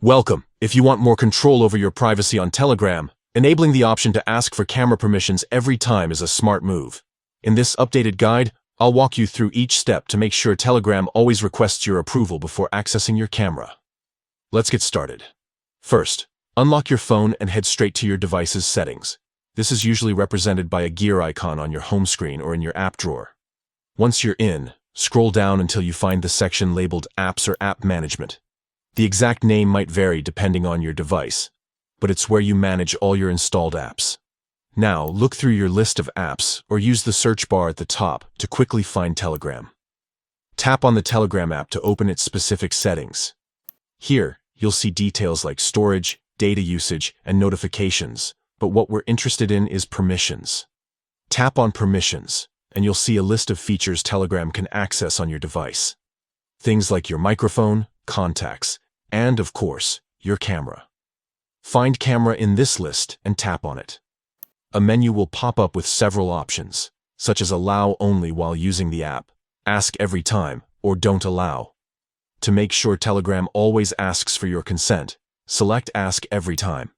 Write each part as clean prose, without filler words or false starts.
Welcome. If you want more control over your privacy on Telegram, enabling the option to ask for camera permissions every time is a smart move. In this updated guide, I'll walk you through each step to make sure Telegram always requests your approval before accessing your camera. Let's get started. First, unlock your phone and head straight to your device's settings. This is usually represented by a gear icon on your home screen or in your app drawer. Once you're in, scroll down until you find the section labeled Apps or App Management. The exact name might vary depending on your device, but it's where you manage all your installed apps. Now, look through your list of apps or use the search bar at the top to quickly find Telegram. Tap on the Telegram app to open its specific settings. Here, you'll see details like storage, data usage, and notifications, but what we're interested in is permissions. Tap on Permissions, and you'll see a list of features Telegram can access on your device. Things like your microphone, contacts, and, of course, your camera. Find Camera in this list and tap on it. A menu will pop up with several options, such as Allow only while using the app, Ask every time, or Don't allow. To make sure Telegram always asks for your consent, select Ask every time.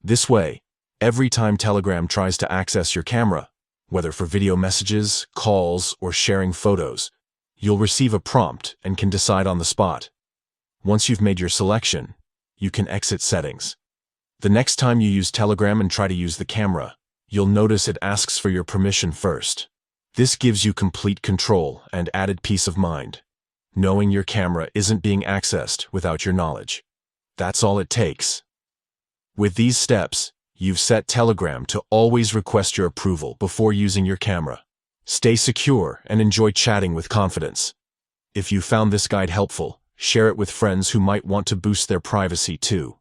This way, every time Telegram tries to access your camera, whether for video messages, calls, or sharing photos, you'll receive a prompt and can decide on the spot. Once you've made your selection, you can exit settings. The next time you use Telegram and try to use the camera, you'll notice it asks for your permission first. This gives you complete control and added peace of mind, knowing your camera isn't being accessed without your knowledge. That's all it takes. With these steps, you've set Telegram to always request your approval before using your camera. Stay secure and enjoy chatting with confidence. If you found this guide helpful, share it with friends who might want to boost their privacy too.